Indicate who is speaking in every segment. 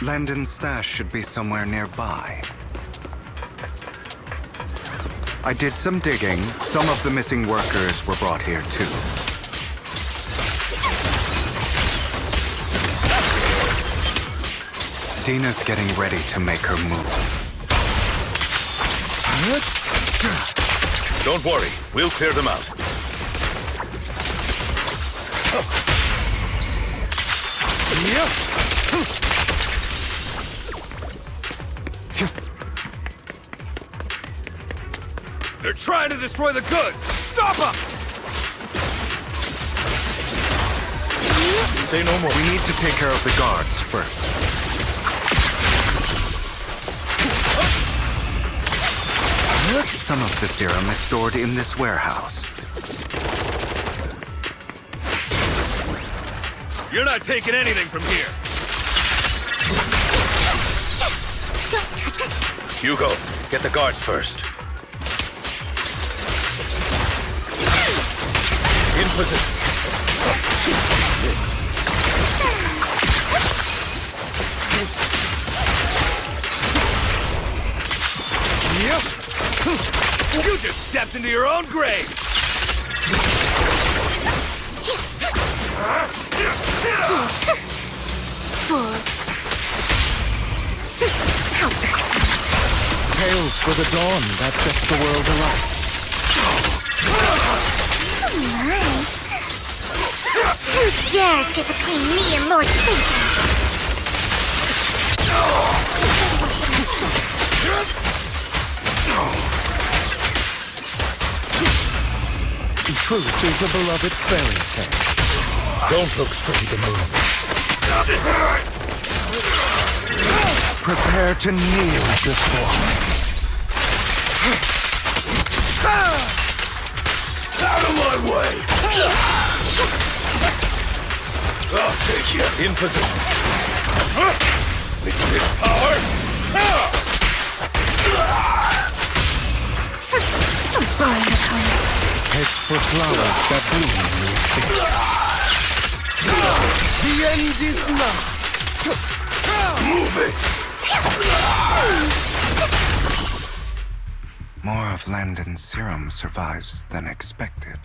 Speaker 1: Landon's stash should be somewhere nearby. I did some digging. Some of the missing workers were brought here too. Dina's getting ready to make her move.
Speaker 2: Don't worry, we'll clear them out.
Speaker 3: They're trying to destroy the goods! Stop them!
Speaker 2: Say no more.
Speaker 1: We need to take care of the guards first. Some of the serum is stored in this warehouse.
Speaker 3: You're not taking anything from here!
Speaker 4: Don't touch it!
Speaker 2: Hugo, get the guards first. In position.
Speaker 3: You just stepped into your own grave!
Speaker 4: Fools. How irksome.
Speaker 5: Tales for the dawn that sets the world alight.
Speaker 4: Who dares get between me and Lord Satan?
Speaker 5: Truth is a beloved fairy tale.
Speaker 2: Don't look straight in the room.
Speaker 5: Prepare to kneel before me.
Speaker 2: Out of my way! I'll take you. In position. With this power.
Speaker 4: I'm burning the color.
Speaker 5: Heads for flowers that bloom in your face. The end is now.
Speaker 2: Move it!
Speaker 1: More of Landon's serum survives than expected.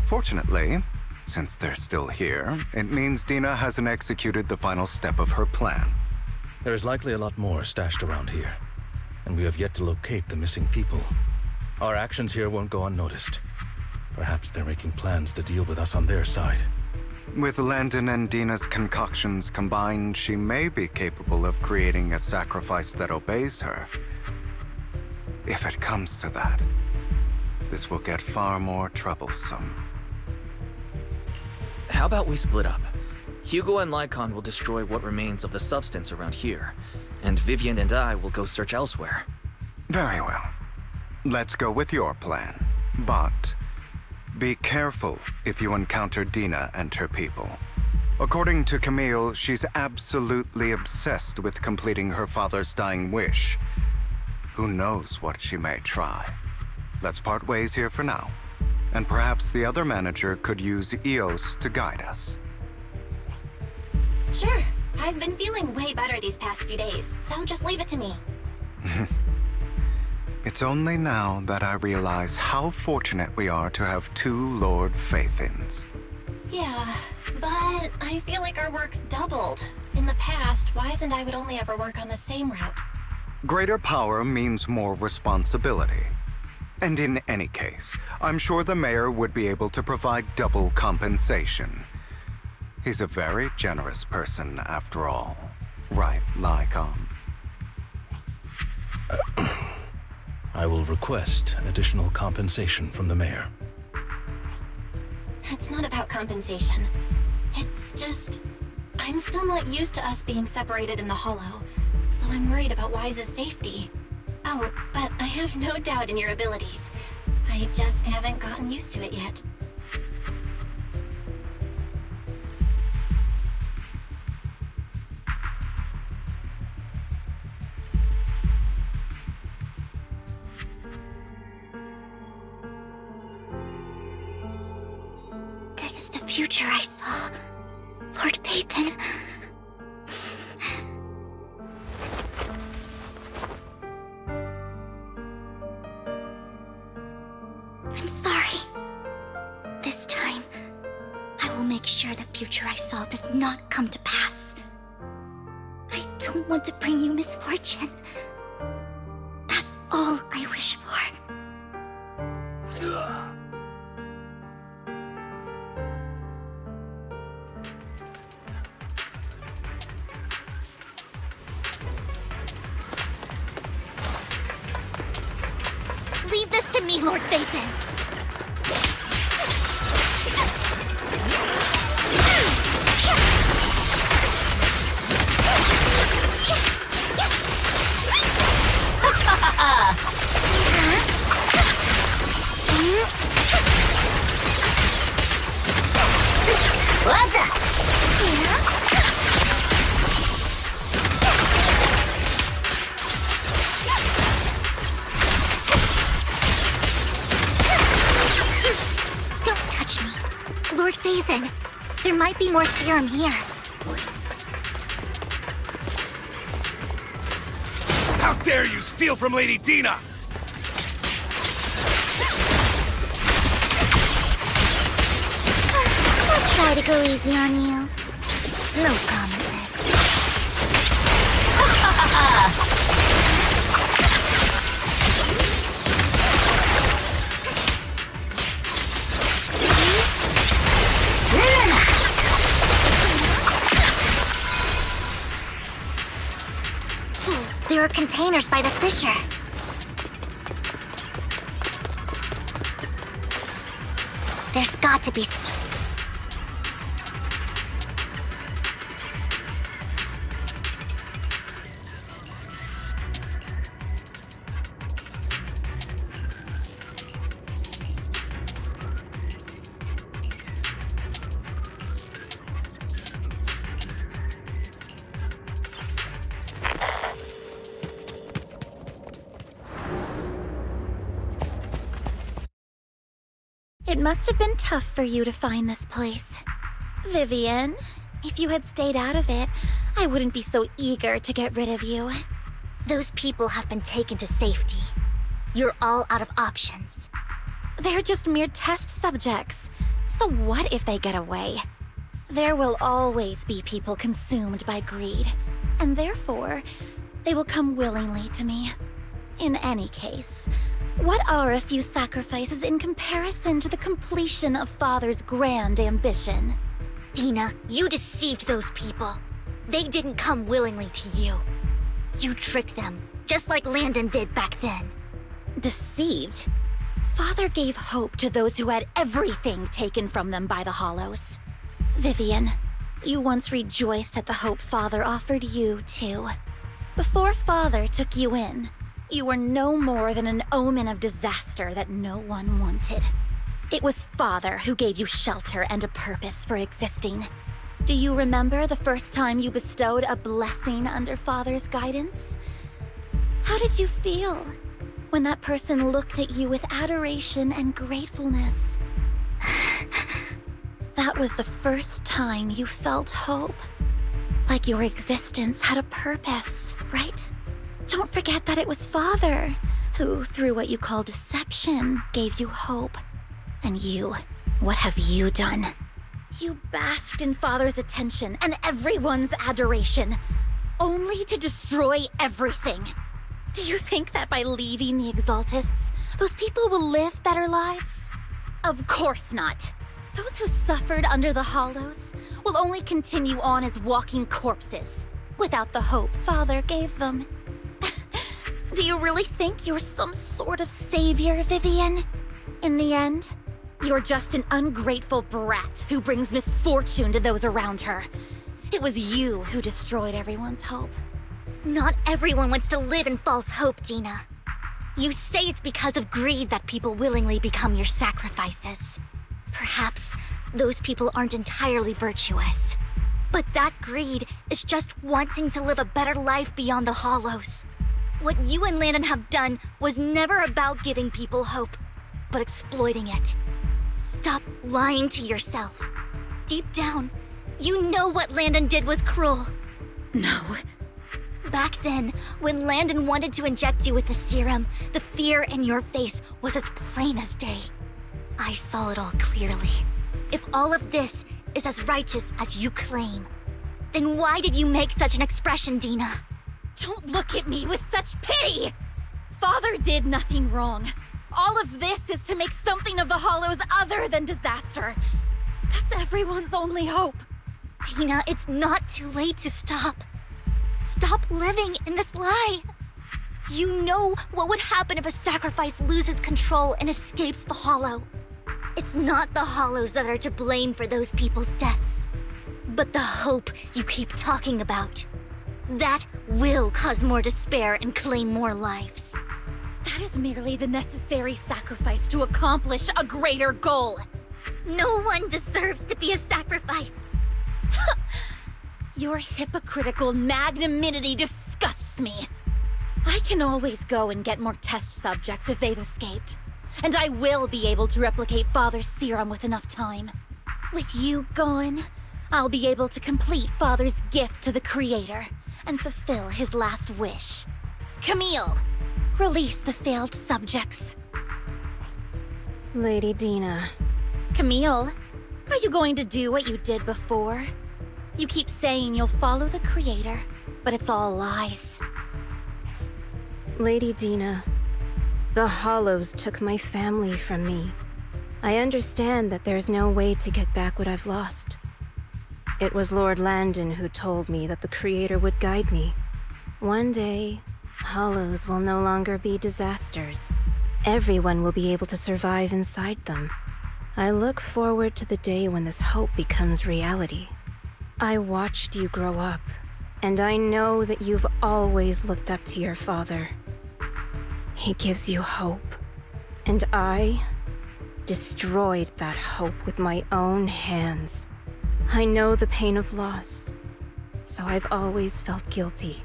Speaker 1: Fortunately, since they're still here, it means Dina hasn't executed the final step of her plan.
Speaker 6: There's likely a lot more stashed around here, and we have yet to locate the missing people. Our actions here won't go unnoticed. Perhaps they're making plans to deal with us on their side.
Speaker 1: With Landon and Dina's concoctions combined, she may be capable of creating a sacrifice that obeys her. If it comes to that, this will get far more troublesome.
Speaker 7: How about we split up? Hugo and Lycaon will destroy what remains of the substance around here, and Vivian and I will go search elsewhere.
Speaker 1: Very well. Let's go with your plan. But be careful if you encounter Dina and her people. According to Camille, she's absolutely obsessed with completing her father's dying wish. Who knows what she may try? Let's part ways here for now. And perhaps the other manager could use EOS to guide us.
Speaker 8: Sure. I've been feeling way better these past few days, so just leave it to me.
Speaker 1: It's only now that I realize how fortunate we are to have two Lord Faithins.
Speaker 8: Yeah, but I feel like our work's doubled. In the past, Wise and I would only ever work on the same route.
Speaker 1: Greater power means more responsibility. And in any case, I'm sure the mayor would be able to provide double compensation. He's a very generous person, after all. Right, Lycaon?
Speaker 6: I will request additional compensation from the mayor.
Speaker 8: It's not about compensation. It's just... I'm still not used to us being separated in the Hollow, so I'm worried about Wise's safety. Oh, but I have no doubt in your abilities. I just haven't gotten used to it yet.
Speaker 4: This is the future I saw. Lord Pathan. future I saw does not come to pass. I don't want to bring you misfortune. That's all I wish for. Leave this to me, Lord Vathan. Don't touch me. Lord Vathan, there might be more serum here.
Speaker 3: How dare you steal from Lady Dina!
Speaker 4: I'll try to go easy on you. No promises. There are containers by the fissure. There's got to be...
Speaker 9: It must have been tough for you to find this place. Vivian, if you had stayed out of it, I wouldn't be so eager to get rid of you.
Speaker 4: Those people have been taken to safety. You're all out of options.
Speaker 9: They're just mere test subjects. So what if they get away? There will always be people consumed by greed, and therefore, they will come willingly to me. In any case, what are a few sacrifices in comparison to the completion of Father's grand ambition?
Speaker 4: Dina, you deceived those people. They didn't come willingly to you. You tricked them, just like Landon did back then.
Speaker 9: Deceived? Father gave hope to those who had everything taken from them by the Hollows. Vivian, you once rejoiced at the hope Father offered you, too. Before Father took you in, you were no more than an omen of disaster that no one wanted. It was Father who gave you shelter and a purpose for existing. Do you remember the first time you bestowed a blessing under Father's guidance? How did you feel when that person looked at you with adoration and gratefulness? That was the first time you felt hope. Like your existence had a purpose, right? Don't forget that it was Father who, through what you call deception, gave you hope. And you, what have you done? You basked in Father's attention and everyone's adoration, only to destroy everything. Do you think that by leaving the Exaltists, those people will live better lives? Of course not. Those who suffered under the Hollows will only continue on as walking corpses, without the hope Father gave them. Do you really think you're some sort of savior, Vivian? In the end, you're just an ungrateful brat who brings misfortune to those around her. It was you who destroyed everyone's hope.
Speaker 4: Not everyone wants to live in false hope, Dina. You say it's because of greed that people willingly become your sacrifices. Perhaps those people aren't entirely virtuous. But that greed is just wanting to live a better life beyond the Hollows. What you and Landon have done was never about giving people hope, but exploiting it. Stop lying to yourself. Deep down, you know what Landon did was cruel.
Speaker 9: No.
Speaker 4: Back then, when Landon wanted to inject you with the serum, the fear in your face was as plain as day. I saw it all clearly. If all of this is as righteous as you claim. Then why did you make such an expression, Dina?
Speaker 9: Don't look at me with such pity! Father did nothing wrong. All of this is to make something of the Hollows other than disaster. That's everyone's only hope.
Speaker 4: Dina, it's not too late to stop. Stop living in this lie. You know what would happen if a sacrifice loses control and escapes the Hollow. It's not the Hollows that are to blame for those people's deaths, but the hope you keep talking about. That will cause more despair and claim more lives.
Speaker 9: That is merely the necessary sacrifice to accomplish a greater goal.
Speaker 4: No one deserves to be a sacrifice.
Speaker 9: Your hypocritical magnanimity disgusts me. I can always go and get more test subjects if they've escaped. And I will be able to replicate Father's serum with enough time. With you gone, I'll be able to complete Father's gift to the Creator and fulfill his last wish. Camille, release the failed subjects.
Speaker 10: Lady Dina.
Speaker 9: Camille, are you going to do what you did before? You keep saying you'll follow the Creator, but it's all lies.
Speaker 10: Lady Dina, the Hollows took my family from me. I understand that there's no way to get back what I've lost. It was Lord Landon who told me that the Creator would guide me. One day, Hollows will no longer be disasters. Everyone will be able to survive inside them. I look forward to the day when this hope becomes reality. I watched you grow up, and I know that you've always looked up to your father. He gives you hope, and I destroyed that hope with my own hands. I know the pain of loss, so I've always felt guilty.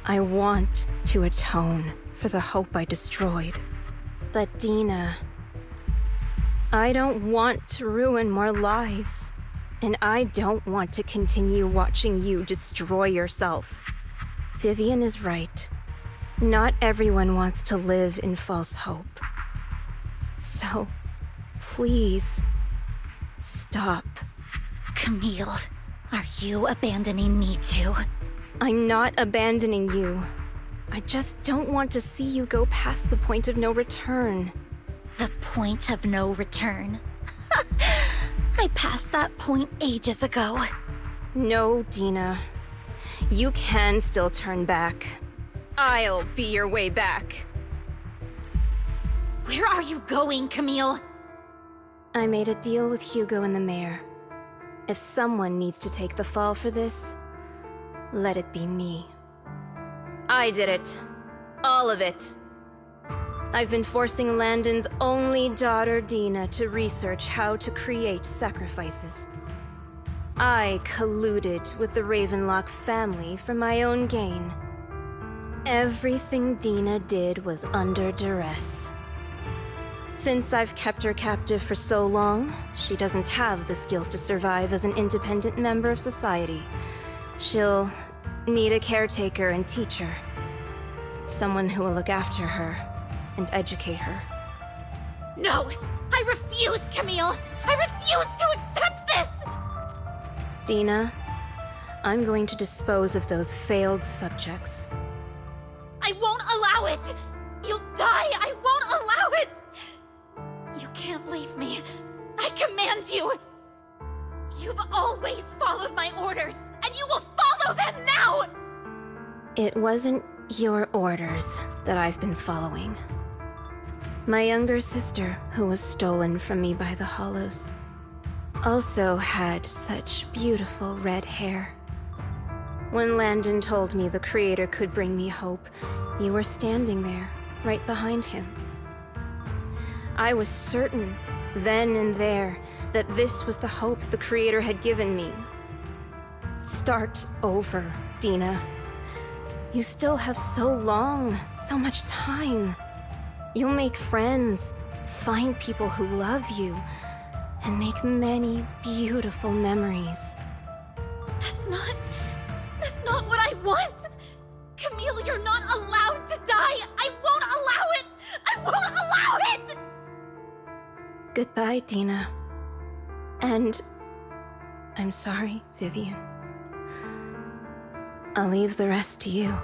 Speaker 10: I want to atone for the hope I destroyed. But Dina, I don't want to ruin more lives, and I don't want to continue watching you destroy yourself. Vivian is right. Not everyone wants to live in false hope. So, please, stop.
Speaker 9: Camille, are you abandoning me too?
Speaker 10: I'm not abandoning you. I just don't want to see you go past the point of no return.
Speaker 9: The point of no return? I passed that point ages ago.
Speaker 10: No, Dina. You can still turn back. I'll be your way back.
Speaker 9: Where are you going, Camille?
Speaker 10: I made a deal with Hugo and the mayor. If someone needs to take the fall for this, let it be me. I did it. All of it. I've been forcing Landon's only daughter, Dina, to research how to create sacrifices. I colluded with the Ravenlock family for my own gain. Everything Dina did was under duress. Since I've kept her captive for so long, she doesn't have the skills to survive as an independent member of society. She'll need a caretaker and teacher. Someone who will look after her and educate her.
Speaker 9: No! I refuse, Camille! I refuse to accept this!
Speaker 10: Dina, I'm going to dispose of those failed subjects.
Speaker 9: I won't allow it! You'll die! I won't allow it! You can't leave me. I command you! You've always followed my orders, and you will follow them now!
Speaker 10: It wasn't your orders that I've been following. My younger sister, who was stolen from me by the Hollows, also had such beautiful red hair. When Landon told me the Creator could bring me hope, you were standing there, right behind him. I was certain, then and there, that this was the hope the Creator had given me. Start over, Dina. You still have so long, so much time. You'll make friends, find people who love you, and make many beautiful memories.
Speaker 9: That's not what I want! Camille, you're not allowed to die! I won't allow it! I won't allow it!
Speaker 10: Goodbye, Dina. And I'm sorry, Vivian. I'll leave the rest to you.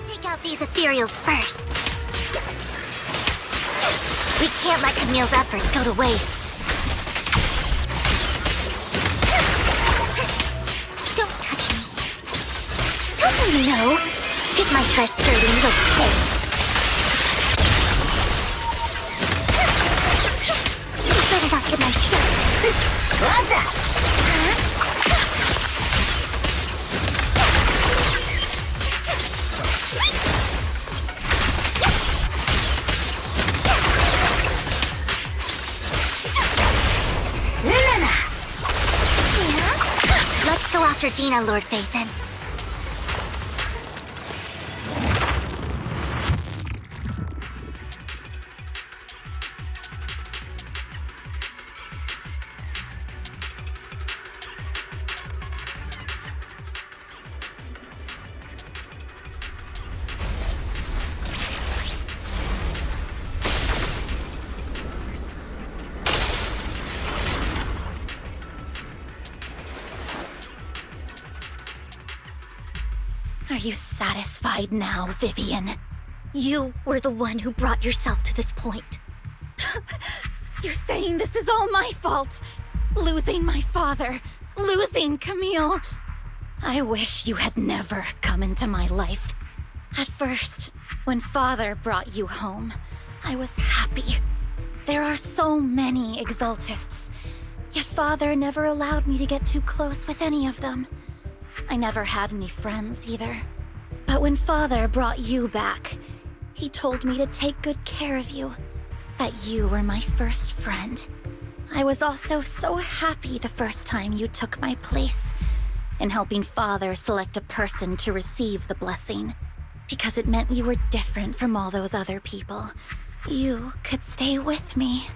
Speaker 4: Take out these ethereals first. We can't let Camille's efforts go to waste. Don't touch me. Don't you know? Get my dress dirty and you'll pay. You better not get my dress. Huh? Let's go after Dina, Lord Phaethon.
Speaker 9: Are you satisfied now, Vivian?
Speaker 4: You were the one who brought yourself to this point.
Speaker 9: You're saying this is all my fault? Losing my father, losing Camille. I wish you had never come into my life. At first, when father brought you home, I was happy. There are so many Exaltists, yet father never allowed me to get too close with any of them. I never had any friends either. But when father brought you back, he told me to take good care of you, that you were my first friend. I was also so happy the first time you took my place in helping father select a person to receive the blessing, because it meant you were different from all those other people. You could stay with me.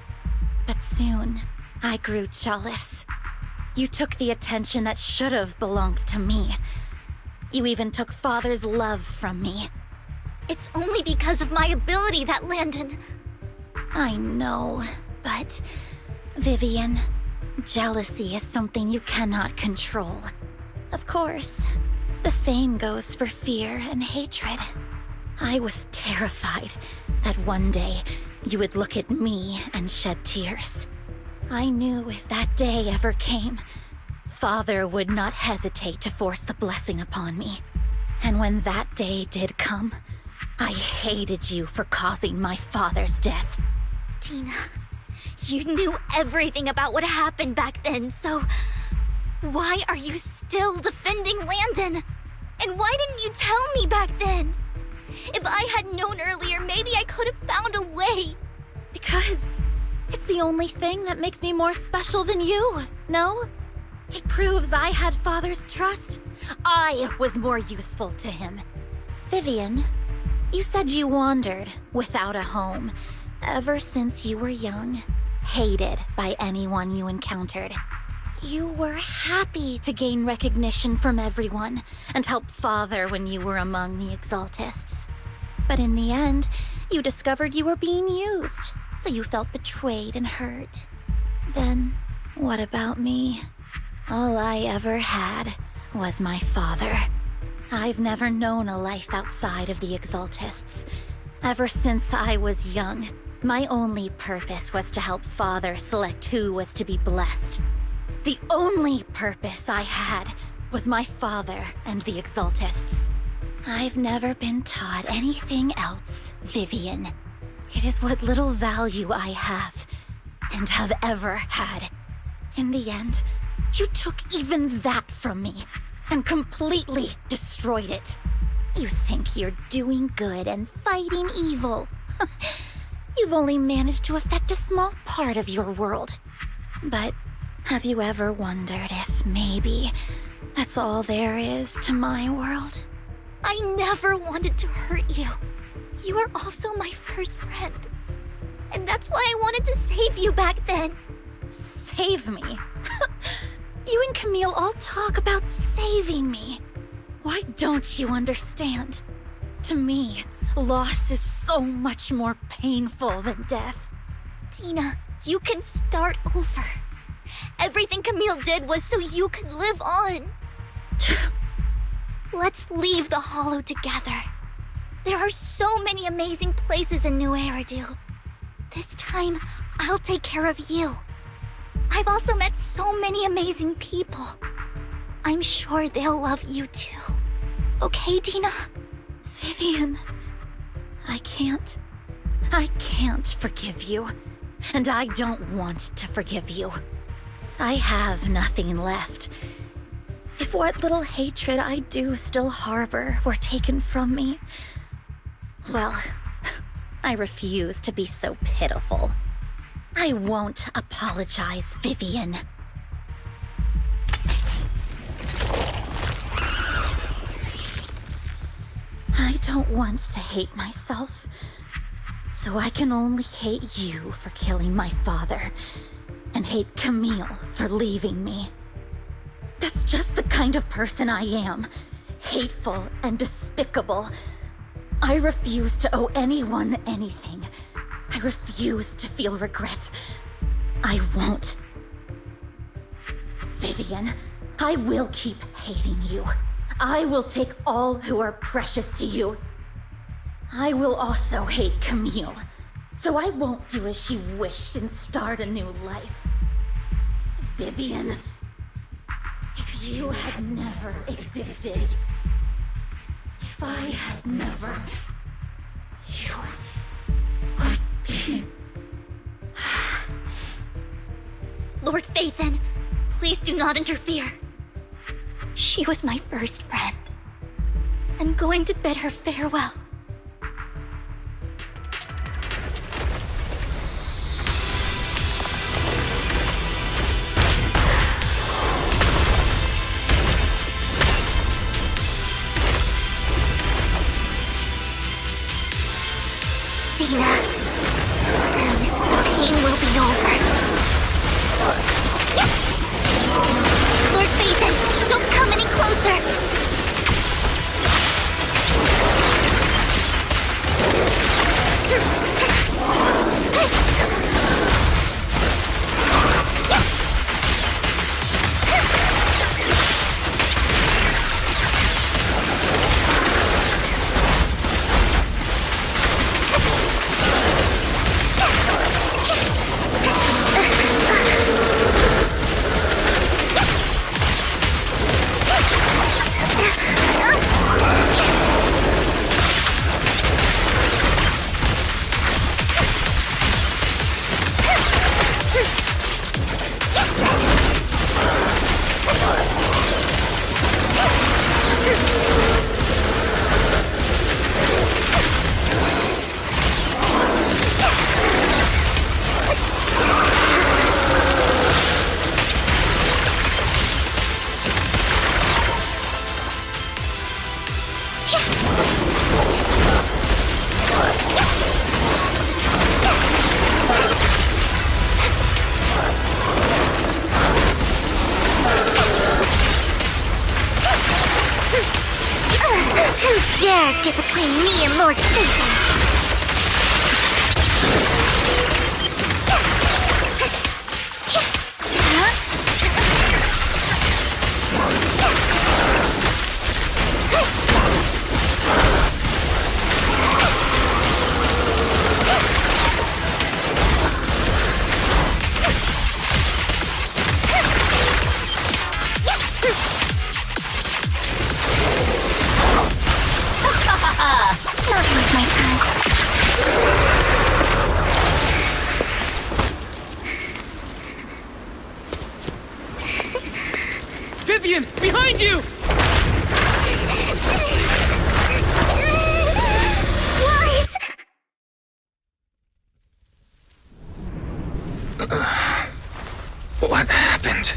Speaker 9: But soon, I grew jealous. You took the attention that should have belonged to me. You even took father's love from me.
Speaker 4: It's only because of my ability that Landon...
Speaker 9: I know, but... Vivian, jealousy is something you cannot control. Of course, the same goes for fear and hatred. I was terrified that one day you would look at me and shed tears. I knew if that day ever came, father would not hesitate to force the blessing upon me. And when that day did come, I hated you for causing my father's death.
Speaker 4: Dina, you knew everything about what happened back then, so... why are you still defending Landon? And why didn't you tell me back then? If I had known earlier, maybe I could have found a way.
Speaker 9: Because it's the only thing that makes me more special than you, no? It proves I had father's trust. I was more useful to him. Vivian, you said you wandered without a home ever since you were young, hated by anyone you encountered. You were happy to gain recognition from everyone and help father when you were among the Exaltists. But in the end, you discovered you were being used, so you felt betrayed and hurt. Then, what about me? All I ever had was my father. I've never known a life outside of the Exaltists. Ever since I was young, my only purpose was to help father select who was to be blessed. The only purpose I had was my father and the Exaltists. I've never been taught anything else, Vivian. It is what little value I have, and have ever had. In the end, you took even that from me, and completely destroyed it. You think you're doing good and fighting evil. You've only managed to affect a small part of your world. But have you ever wondered if maybe that's all there is to my world?
Speaker 4: I never wanted to hurt you. You were also my first friend. And that's why I wanted to save you back then.
Speaker 9: Save me? You and Camille all talk about saving me. Why don't you understand? To me, loss is so much more painful than death.
Speaker 4: Dina, you can start over. Everything Camille did was so you could live on. Let's leave the Hollow together. There are so many amazing places in New Eridu. This time, I'll take care of you. I've also met so many amazing people. I'm sure they'll love you too. Okay, Dina?
Speaker 9: Vivian, I can't forgive you. And I don't want to forgive you. I have nothing left. If what little hatred I do still harbor were taken from me, well, I refuse to be so pitiful. I won't apologize, Vivian. I don't want to hate myself, so I can only hate you for killing my father, and hate Camille for leaving me. That's just the kind of person I am. Hateful and despicable. I refuse to owe anyone anything. I refuse to feel regret. I won't. Vivian, I will keep hating you. I will take all who are precious to you. I will also hate Camille, so I won't do as she wished and start a new life. Vivian, if you had never existed, if I had never, you would be...
Speaker 4: Lord Phaethon, please do not interfere. She was my first friend. I'm going to bid her farewell. Dina, soon the pain will be over. Lord Phaethon, don't come any closer! Who dares get between me and Lord Phaethon?
Speaker 3: Vivian, behind you!
Speaker 7: What happened?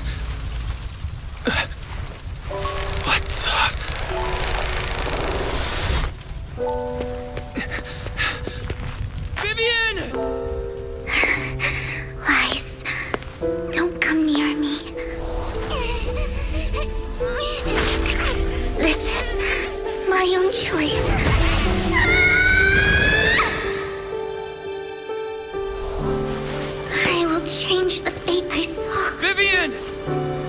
Speaker 7: What the...
Speaker 3: Vivian!
Speaker 4: Lies, don't come near me. my own choice. I will change the fate I saw.
Speaker 3: Vivian!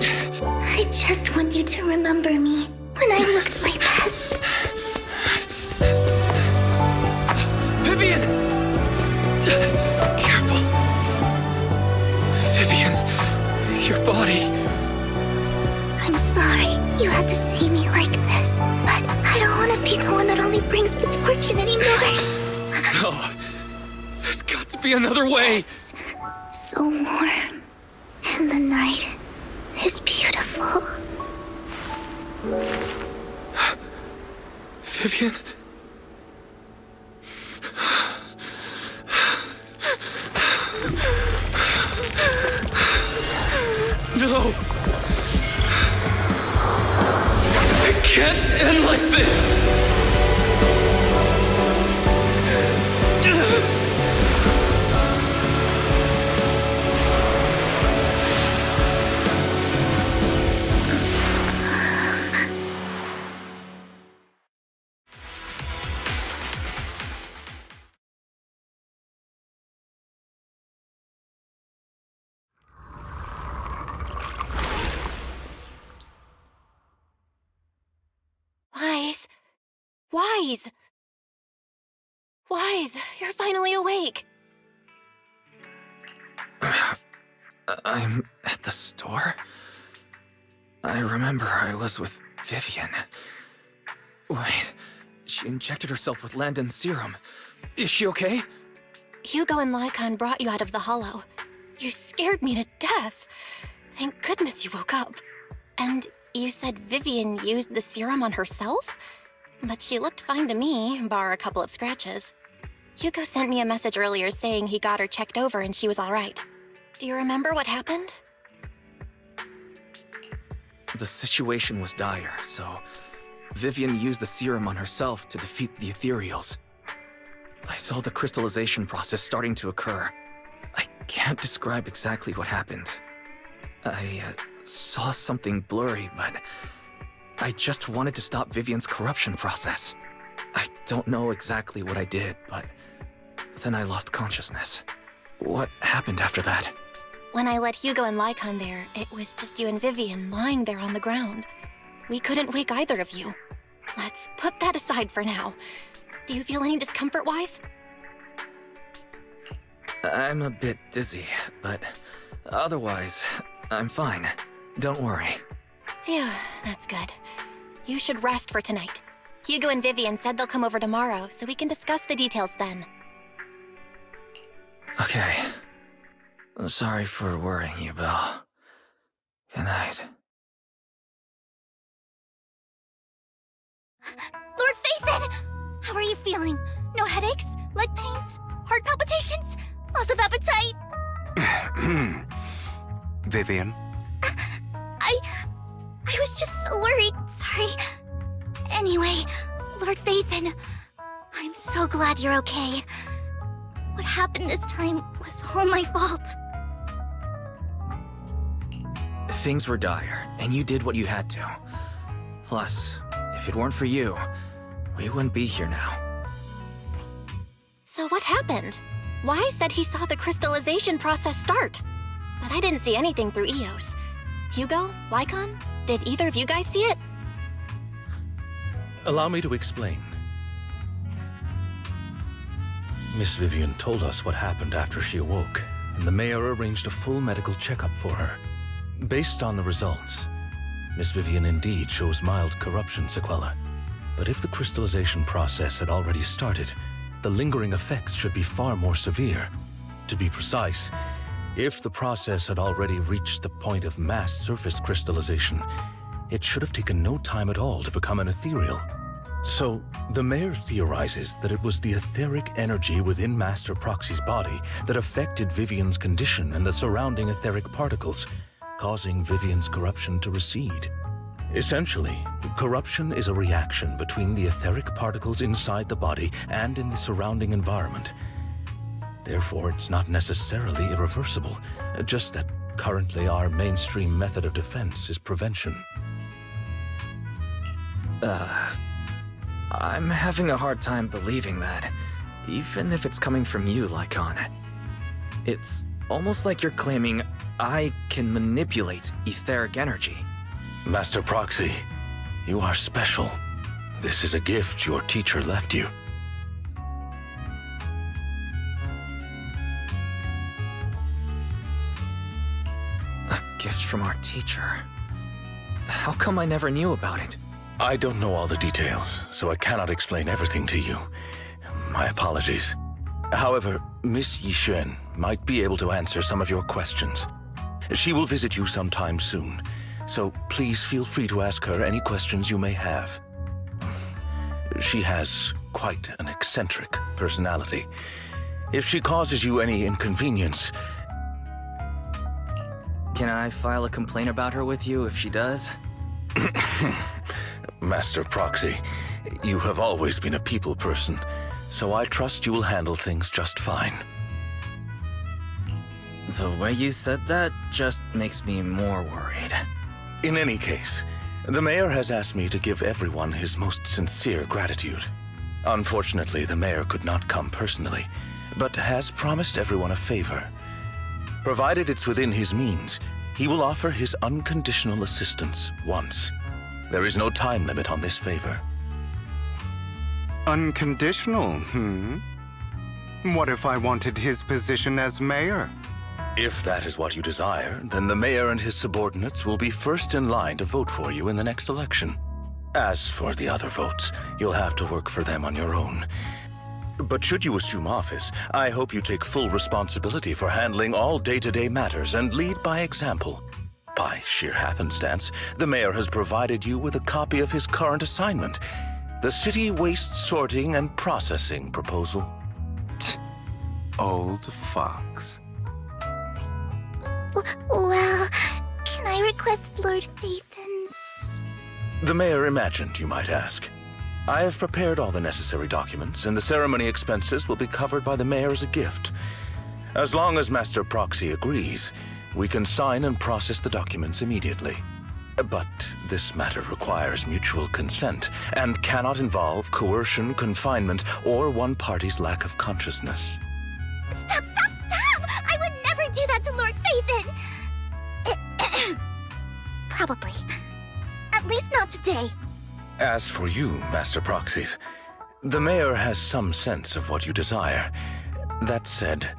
Speaker 4: I just want you to remember me when I looked my best.
Speaker 3: Vivian! Careful. Vivian, your body.
Speaker 4: I'm sorry you had to see me like this, but I don't want to be the one that only brings misfortune anymore.
Speaker 3: No. There's got to be another way.
Speaker 4: It's so warm, and the night is beautiful.
Speaker 3: Vivian? No! It can't end like this!
Speaker 8: Wise, you're finally awake.
Speaker 7: I'm at the store? I remember I was with Vivian. Wait, she injected herself with Landon's serum. Is she okay?
Speaker 8: Hugo and Lycaon brought you out of the hollow. You scared me to death. Thank goodness you woke up. And you said Vivian used the serum on herself? But she looked fine to me, bar a couple of scratches. Hugo sent me a message earlier saying he got her checked over and she was all right. Do you remember what happened?
Speaker 7: The situation was dire, so Vivian used the serum on herself to defeat the ethereals. I saw the crystallization process starting to occur. I can't describe exactly what happened. I saw something blurry, but I just wanted to stop Vivian's corruption process. I don't know exactly what I did, but then I lost consciousness. What happened after that?
Speaker 8: When I led Hugo and Lycaon there, it was just you and Vivian lying there on the ground. We couldn't wake either of you. Let's put that aside for now. Do you feel any discomfort, Wise?
Speaker 7: I'm a bit dizzy, but otherwise, I'm fine. Don't worry.
Speaker 8: Phew, that's good. You should rest for tonight. Hugo and Vivian said they'll come over tomorrow, so we can discuss the details then.
Speaker 7: Okay. Sorry for worrying you, Belle. Good night.
Speaker 4: Lord Phaethon! How are you feeling? No headaches? Leg pains? Heart palpitations? Loss of appetite?
Speaker 1: Vivian?
Speaker 4: I was just so worried. Sorry. Anyway, Lord Phaethon, I'm so glad you're okay. What happened this time was all my fault.
Speaker 7: Things were dire, and you did what you had to. Plus, if it weren't for you, we wouldn't be here now.
Speaker 8: So what happened? Wise said he saw the crystallization process start. But I didn't see anything through EOS. Hugo? Lycaon? Did either of you guys see it?
Speaker 6: Allow me to explain. Miss Vivian told us what happened after she awoke, and the mayor arranged a full medical checkup for her. Based on the results, Miss Vivian indeed shows mild corruption sequela. But if the crystallization process had already started, the lingering effects should be far more severe. To be precise, if the process had already reached the point of mass surface crystallization, it should have taken no time at all to become an ethereal. So, the mayor theorizes that it was the etheric energy within Master Proxy's body that affected Vivian's condition and the surrounding etheric particles, causing Vivian's corruption to recede. Essentially, corruption is a reaction between the etheric particles inside the body and in the surrounding environment. Therefore, it's not necessarily irreversible, just that currently our mainstream method of defense is prevention.
Speaker 7: I'm having a hard time believing that, even if it's coming from you, Lycaon. It's almost like you're claiming I can manipulate etheric energy.
Speaker 6: Master Proxy, you are special. This is a gift your teacher left you.
Speaker 7: A gift from our teacher. How come I never knew about it?
Speaker 6: I don't know all the details, so I cannot explain everything to you. My apologies. However, Miss Yixuan might be able to answer some of your questions. She will visit you sometime soon, so please feel free to ask her any questions you may have. She has quite an eccentric personality. If she causes you any inconvenience...
Speaker 7: Can I file a complaint about her with you if she does?
Speaker 6: Master Proxy, you have always been a people person, so I trust you will handle things just fine.
Speaker 7: The way you said that just makes me more worried.
Speaker 6: In any case, the mayor has asked me to give everyone his most sincere gratitude. Unfortunately, the mayor could not come personally, but has promised everyone a favor. Provided it's within his means, he will offer his unconditional assistance once. There is no time limit on this favor.
Speaker 1: Unconditional, What if I wanted his position as mayor?
Speaker 6: If that is what you desire, then the mayor and his subordinates will be first in line to vote for you in the next election. As for the other votes, you'll have to work for them on your own. But should you assume office, I hope you take full responsibility for handling all day-to-day matters and lead by example. By sheer happenstance, the mayor has provided you with a copy of his current assignment, the City Waste Sorting and Processing proposal.
Speaker 1: Old fox.
Speaker 4: Well, can I request Lord Phaethon's?
Speaker 6: The mayor imagined you might ask. I have prepared all the necessary documents, and the ceremony expenses will be covered by the mayor as a gift. As long as Master Proxy agrees, we can sign and process the documents immediately. But this matter requires mutual consent and cannot involve coercion, confinement, or one party's lack of consciousness.
Speaker 4: Stop! I would never do that to Lord Phaethon! Probably. At least not today.
Speaker 6: As for you, Master Proxies, the mayor has some sense of what you desire. That said,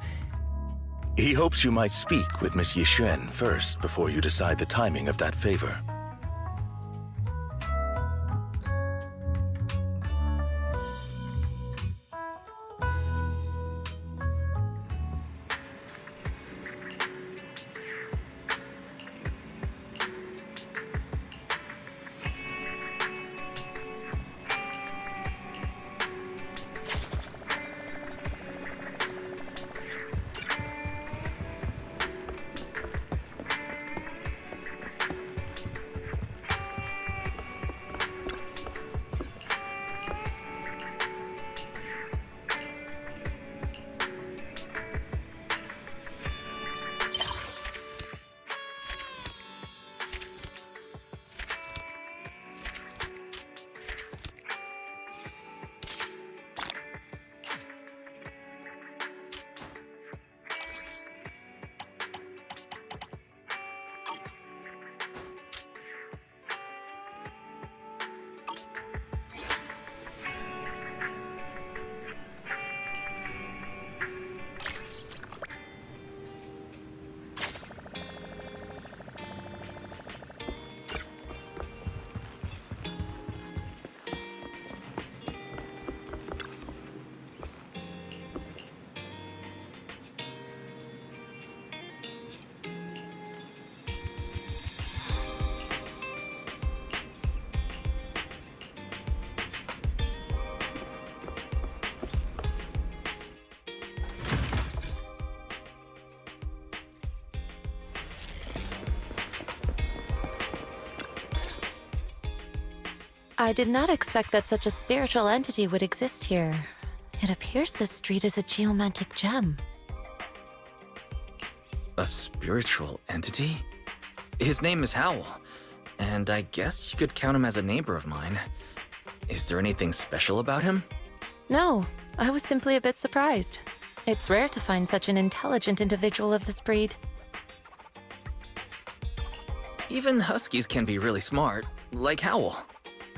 Speaker 6: he hopes you might speak with Miss Yixuan first before you decide the timing of that favor.
Speaker 9: I did not expect that such a spiritual entity would exist here. It appears this street is a geomantic gem.
Speaker 7: A spiritual entity? His name is Howl, and I guess you could count him as a neighbor of mine. Is there anything special about him?
Speaker 9: No, I was simply a bit surprised. It's rare to find such an intelligent individual of this breed.
Speaker 7: Even huskies can be really smart, like Howl.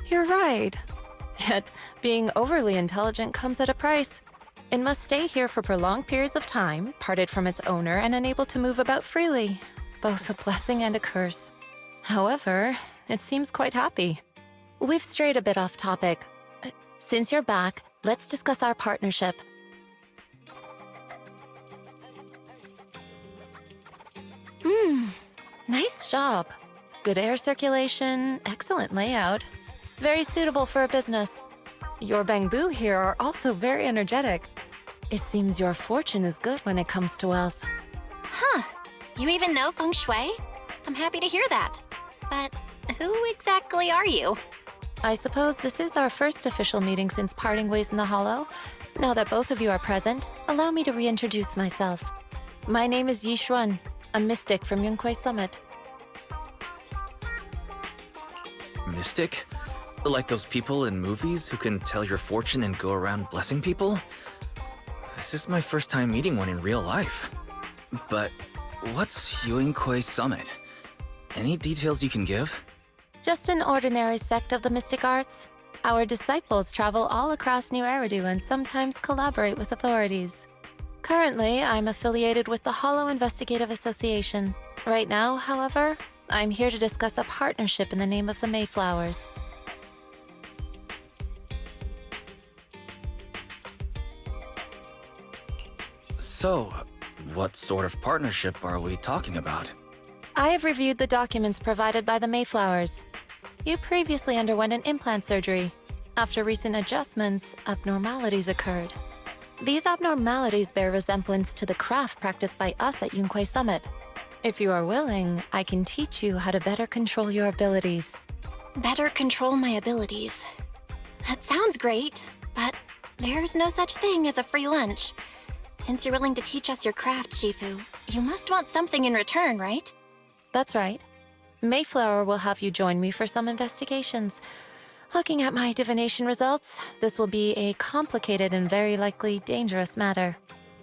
Speaker 9: You're right. Yet, being overly intelligent comes at a price. It must stay here for prolonged periods of time, parted from its owner and unable to move about freely. Both a blessing and a curse. However, it seems quite happy. We've strayed a bit off topic. Since you're back, let's discuss our partnership. Nice job. Good air circulation, excellent layout. Very suitable for a business. Your bamboo here are also very energetic. It seems your fortune is good when it comes to wealth.
Speaker 8: Huh. You even know feng shui? I'm happy to hear that. But who exactly are you?
Speaker 9: I suppose this is our first official meeting since parting ways in the Hollow. Now that both of you are present, allow me to reintroduce myself. My name is Yi Xuan, a mystic from Yunquei Summit.
Speaker 7: Mystic? Like those people in movies who can tell your fortune and go around blessing people? This is my first time meeting one in real life. But what's Yunquei Summit? Any details you can give?
Speaker 9: Just an ordinary sect of the mystic arts. Our disciples travel all across New Eridu and sometimes collaborate with authorities. Currently, I'm affiliated with the Hollow Investigative Association. Right now, however, I'm here to discuss a partnership in the name of the Mayflowers.
Speaker 7: So, what sort of partnership are we talking about?
Speaker 9: I have reviewed the documents provided by the Mayflowers. You previously underwent an implant surgery. After recent adjustments, abnormalities occurred. These abnormalities bear resemblance to the craft practiced by us at Yunquei Summit. If you are willing, I can teach you how to better control your abilities.
Speaker 8: Better control my abilities. That sounds great, but there's no such thing as a free lunch. Since you're willing to teach us your craft, Shifu, you must want something in return, right?
Speaker 9: That's right. Mayflower will have you join me for some investigations. Looking at my divination results, this will be a complicated and very likely dangerous matter.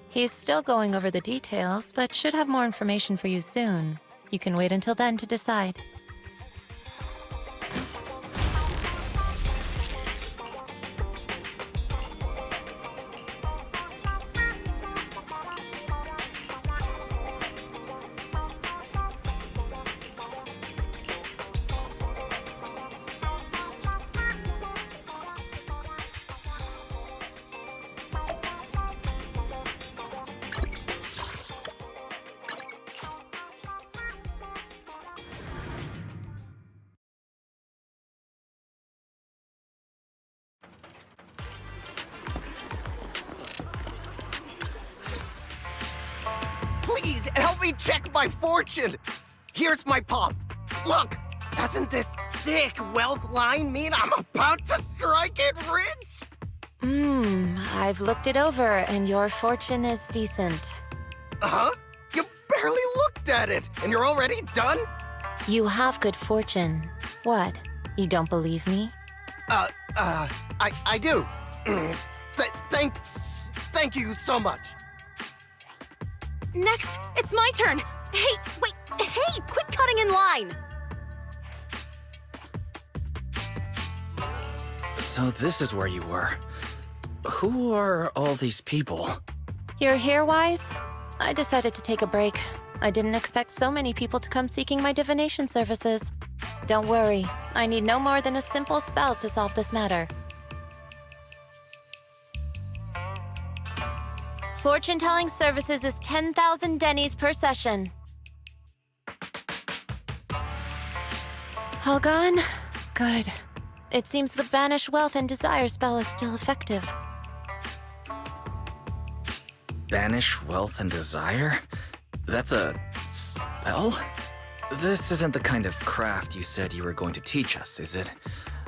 Speaker 9: He's still going over the details, but should have more information for you soon. You can wait until then to decide.
Speaker 11: Please, help me check my fortune! Here's my palm. Look! Doesn't this thick wealth line mean I'm about to strike it rich?
Speaker 9: I've looked it over, and your fortune is decent.
Speaker 11: Huh? You barely looked at it, and you're already done?
Speaker 9: You have good fortune. What? You don't believe me?
Speaker 11: I do. Thank you so much.
Speaker 10: Next, it's my turn. Hey, wait, hey, quit cutting in line.
Speaker 7: So this is where you were. Who are all these people?
Speaker 9: You're here, Wise? I decided to take a break. I didn't expect so many people to come seeking my divination services. Don't worry, I need no more than a simple spell to solve this matter. Fortune-telling services is 10,000 dennies per session. All gone? Good. It seems the Banish Wealth and Desire spell is still effective.
Speaker 7: Banish Wealth and Desire? That's a spell? This isn't the kind of craft you said you were going to teach us, is it?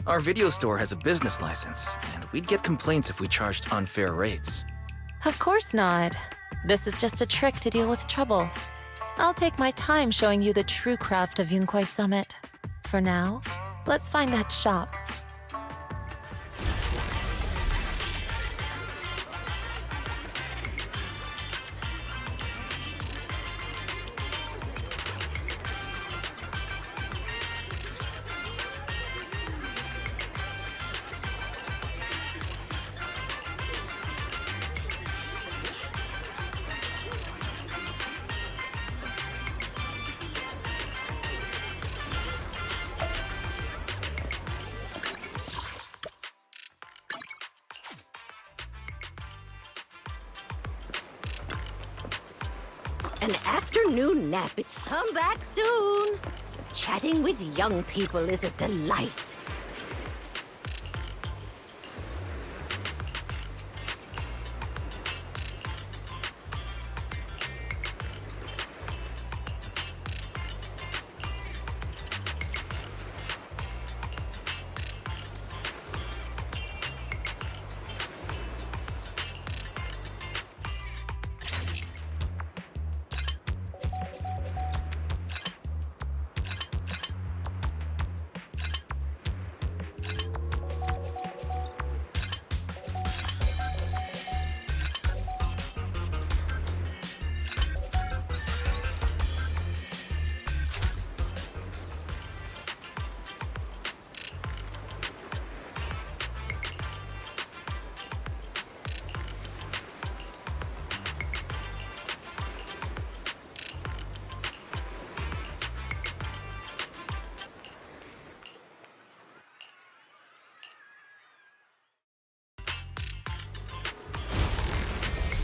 Speaker 7: Our video store has a business license, and we'd get complaints if we charged unfair rates.
Speaker 9: Of course not. This is just a trick to deal with trouble. I'll take my time showing you the true craft of Yunquei Summit. For now, let's find that shop.
Speaker 12: An afternoon nap. Come back soon. Chatting with young people is a delight.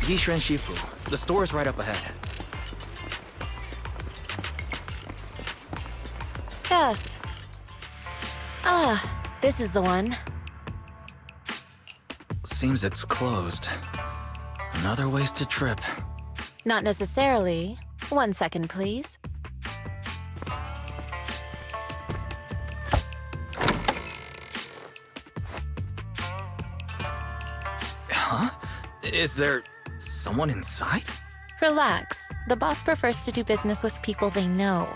Speaker 7: Yishuan Shifu. The store is right up ahead.
Speaker 9: Yes. This is the one.
Speaker 7: Seems it's closed. Another wasted trip.
Speaker 9: Not necessarily. 1 second, please.
Speaker 7: Huh? Is there someone inside?
Speaker 9: Relax. The boss prefers to do business with people they know.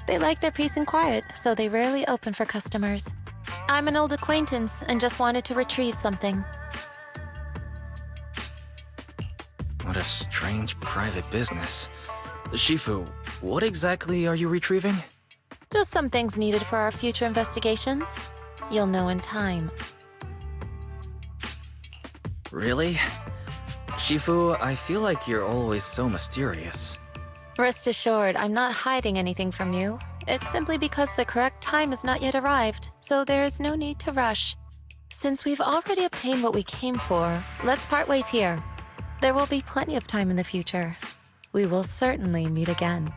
Speaker 9: They like their peace and quiet, so they rarely open for customers. I'm an old acquaintance and just wanted to retrieve something.
Speaker 7: What a strange private business. Shifu, what exactly are you retrieving?
Speaker 9: Just some things needed for our future investigations. You'll know in time.
Speaker 7: Really? Shifu, I feel like you're always so mysterious.
Speaker 9: Rest assured, I'm not hiding anything from you. It's simply because the correct time has not yet arrived, so there is no need to rush. Since we've already obtained what we came for, let's part ways here. There will be plenty of time in the future. We will certainly meet again.